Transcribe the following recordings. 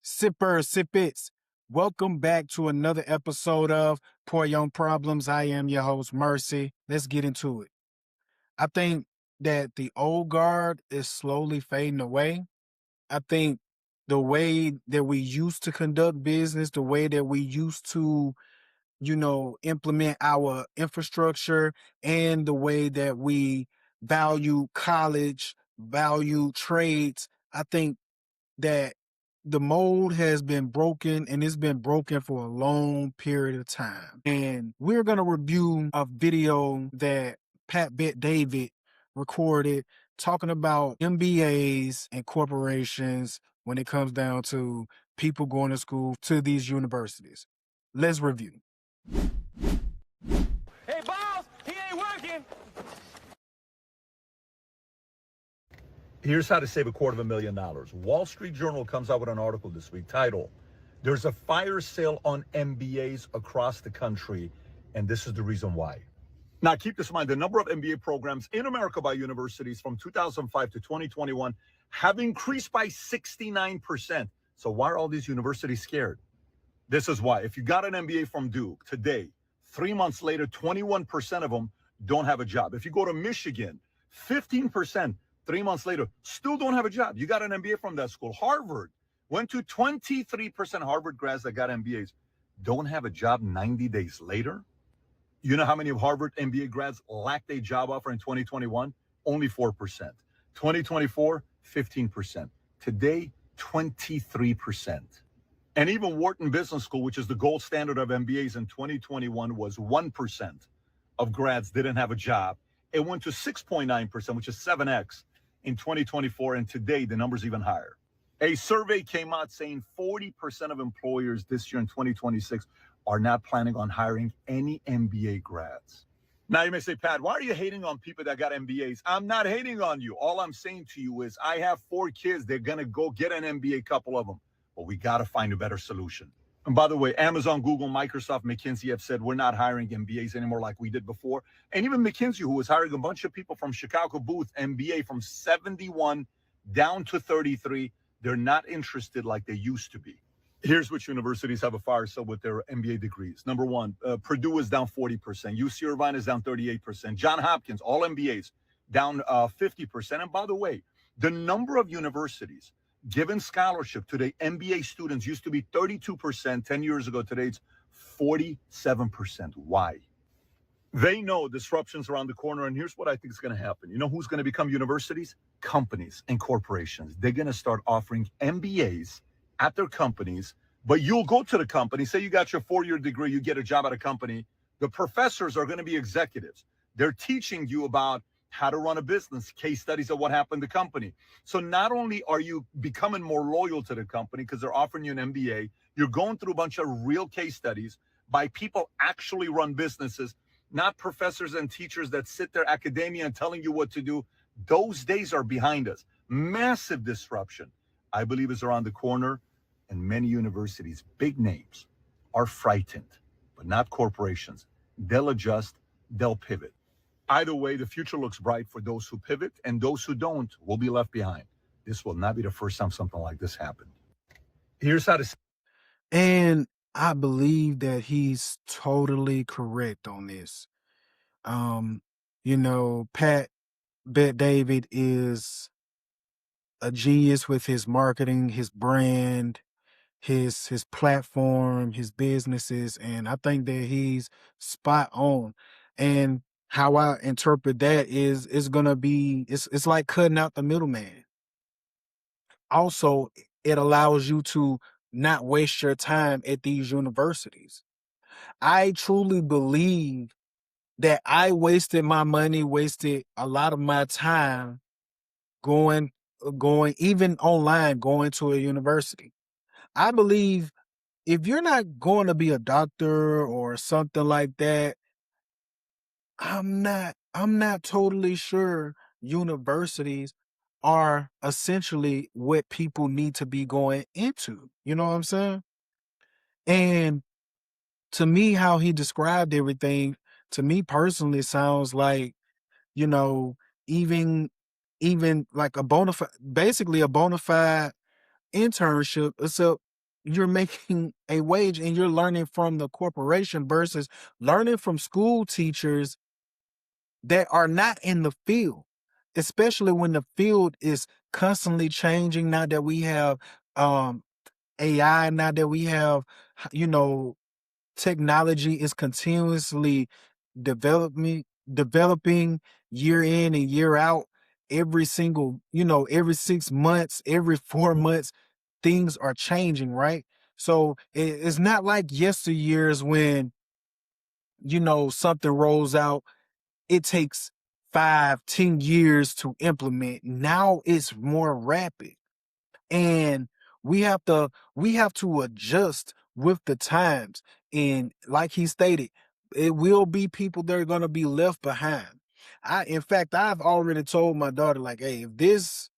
Sippers, sippets. Welcome back to another episode of Poor Young Problems. I am your host, Mercy. Let's get into it. I think that the old guard is slowly fading away. I think the way that we used to conduct business, the way that we used to, implement our infrastructure and the way that we value college, value trades, I think that the mold has been broken and it's been broken for a long period of time. And we're going to review a video that Pat Bet David recorded talking about MBAs and corporations when it comes down to people going to school to these universities. Let's review. Hey, boss, he ain't working. Here's how to save $250,000. Wall Street Journal comes out with an article this week titled, "There's a fire sale on MBAs across the country, and this is the reason why." Now, keep this in mind. The number of MBA programs in America by universities from 2005 to 2021 have increased by 69%. So why are all these universities scared? This is why. If you got an MBA from Duke today, 3 months later, 21% of them don't have a job. If you go to Michigan, 15%, 3 months later, still don't have a job. You got an MBA from that school. Harvard went to 23% Harvard grads that got MBAs don't have a job 90 days later. You know how many of Harvard MBA grads lacked a job offer in 2021? Only 4%. 2024, 15%. Today, 23%. And even Wharton Business School, which is the gold standard of MBAs in 2021, was 1% of grads didn't have a job. It went to 6.9%, which is 7x in 2024. And today, the number's even higher. A survey came out saying 40% of employers this year in 2026 are not planning on hiring any MBA grads. Now, you may say, Pat, why are you hating on people that got MBAs? I'm not hating on you. All I'm saying to you is I have 4 kids. They're going to go get an MBA, couple of them. But we got to find a better solution. And by the way, Amazon, Google, Microsoft, McKinsey have said we're not hiring MBAs anymore like we did before. And even McKinsey, who was hiring a bunch of people from Chicago Booth, MBA from 71 down to 33, they're not interested like they used to be. Here's which universities have a fire sale with their MBA degrees. Number one, Purdue is down 40%. UC Irvine is down 38%. Johns Hopkins, all MBAs, down 50%. And by the way, the number of universities given scholarship to the MBA students used to be 32% 10 years ago. Today, it's 47%. Why? They know disruption's around the corner, and here's what I think is going to happen. You know who's going to become universities? Companies and corporations. They're going to start offering MBAs at their companies, but you'll go to the company, say you got your 4-year degree, you get a job at a company. The professors are going to be executives. They're teaching you about how to run a business, case studies of what happened to the company. So not only are you becoming more loyal to the company because they're offering you an MBA, you're going through a bunch of real case studies by people actually run businesses, not professors and teachers that sit there academia and telling you what to do. Those days are behind us. Massive disruption, I believe, is around the corner, and many universities, big names, are frightened, but not corporations. They'll adjust, they'll pivot. Either way, the future looks bright for those who pivot, and those who don't will be left behind. This will not be the first time something like this happened. Here's how to... And I believe that he's totally correct on this. Pat Bet David is a genius with his marketing, his brand, his platform, his businesses, and I think that he's spot on. And how I interpret that is it's gonna be it's like cutting out the middleman. Also, it allows you to not waste your time at these universities. I truly believe that I wasted my money, wasted a lot of my time going even online, going to a university. I believe if you're not going to be a doctor or something like that, I'm not totally sure universities are essentially what people need to be going into. You know what I'm saying? And to me, how he described everything, to me personally, sounds like, you know, even even like a bona fide, basically a bona fide internship, except you're making a wage and you're learning from the corporation versus learning from school teachers that are not in the field, especially when the field is constantly changing now that we have um AI, now that we have, you know, technology is continuously developing year in and year out. Every single, every 6 months, every 4 months, things are changing, right? So it's not like yesteryears when, something rolls out, it takes 5, 10 years to implement. Now it's more rapid. And we have to adjust with the times. And like he stated, it will be people that are going to be left behind. In fact, I've already told my daughter, like, hey, if this,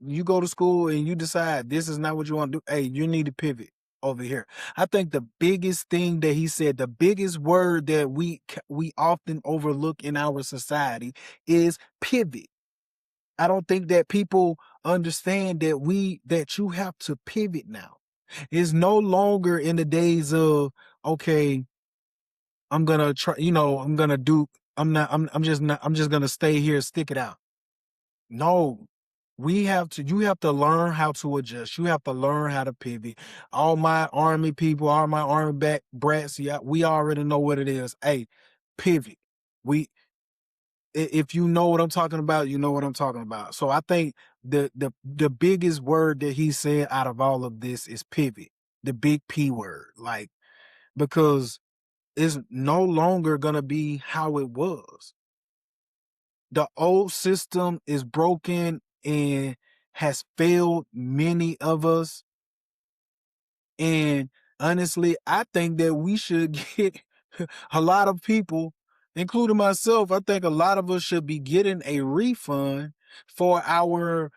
you go to school and you decide this is not what you want to do, hey, you need to pivot over here. I think the biggest thing that he said, the biggest word that we often overlook in our society is pivot. I don't think that people understand that you have to pivot now. It's no longer in the days of, okay, I'm gonna try, I'm gonna do, I'm just not, I'm just gonna stay here, stick it out. No, you have to learn how to adjust. You have to learn how to pivot. All my army people, all my army back brats, yeah, we already know what it is. Hey, pivot. We If you know what I'm talking about, you know what I'm talking about. So I think the biggest word that he said out of all of this is pivot, the big P word, like, because it's no longer gonna be how it was. The old system is broken and has failed many of us. And honestly, I think that we should get a lot of people, including myself. I think a lot of us should be getting a refund for our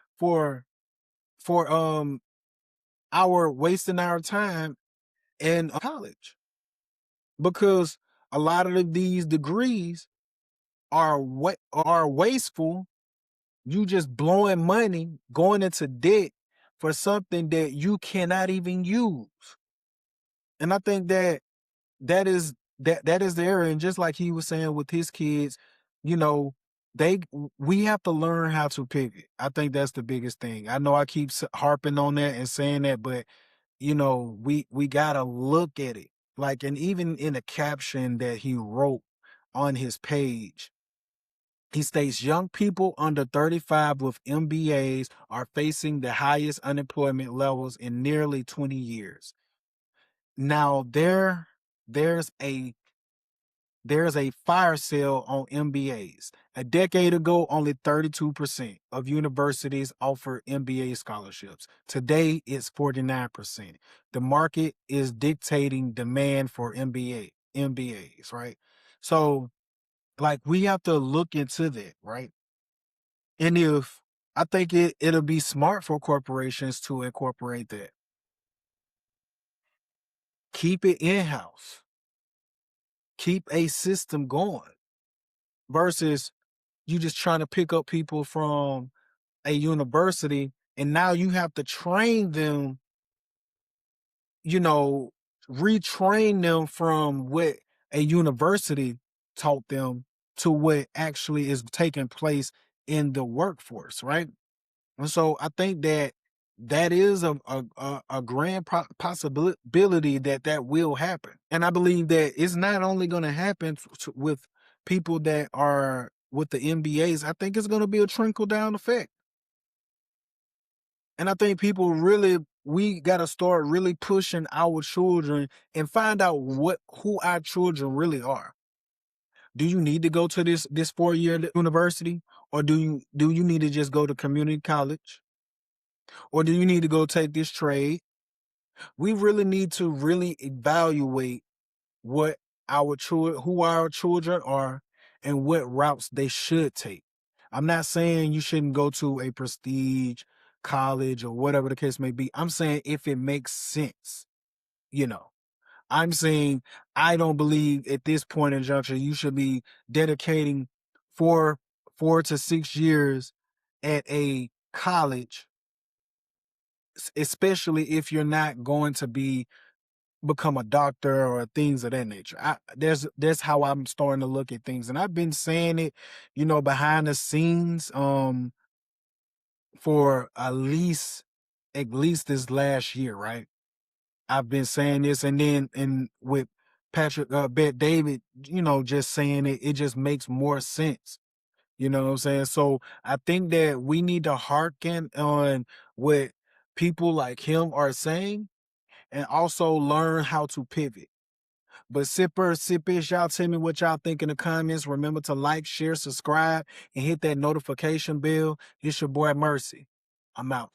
wasting our time in college, because a lot of these degrees are wasteful. You just blowing money, going into debt for something that you cannot even use. And I think that is the error. And just like he was saying with his kids, you know, they we have to learn how to pivot. I think that's the biggest thing. I know I keep harping on that and saying that, but we gotta look at it. Like, and even in the caption that he wrote on his page, he states young people under 35 with MBAs are facing the highest unemployment levels in nearly 20 years. Now there's a there's a fire sale on MBAs. A decade ago, only 32% of universities offered MBA scholarships. Today, it's 49%. The market is dictating demand for MBAs, right? So, like, we have to look into that, right? And if I think it'll be smart for corporations to incorporate that. Keep it in-house. Keep a system going versus you just trying to pick up people from a university and now you have to train them, you know, retrain them from what a university taught them to what actually is taking place in the workforce, right? And so I think that is a grand possibility that will happen. And I believe that it's not only going to happen with people that are with the MBAs. I think it's going to be a trickle down effect. And I think we got to start really pushing our children and find out who our children really are. Do you need to go to this 4 year university, or do you need to just go to community college, or do you need to go take this trade? We really need to really evaluate what who our children are and what routes they should take. I'm not saying you shouldn't go to a prestige college or whatever the case may be. I'm saying if it makes sense, you know. I'm saying I don't believe at this point in juncture you should be dedicating four 4 to 6 years at a college especially if you're not going to become a doctor or things of that nature. That's how I'm starting to look at things, and I've been saying it, behind the scenes, for at least this last year, right? I've been saying this, and then and with Patrick Bet David, just saying it, it just makes more sense. You know what I'm saying? So I think that we need to hearken on what people like him are saying, and also learn how to pivot. But sippers, y'all tell me what y'all think in the comments. Remember to like, share, subscribe, and hit that notification bell. It's your boy Mercy. I'm out.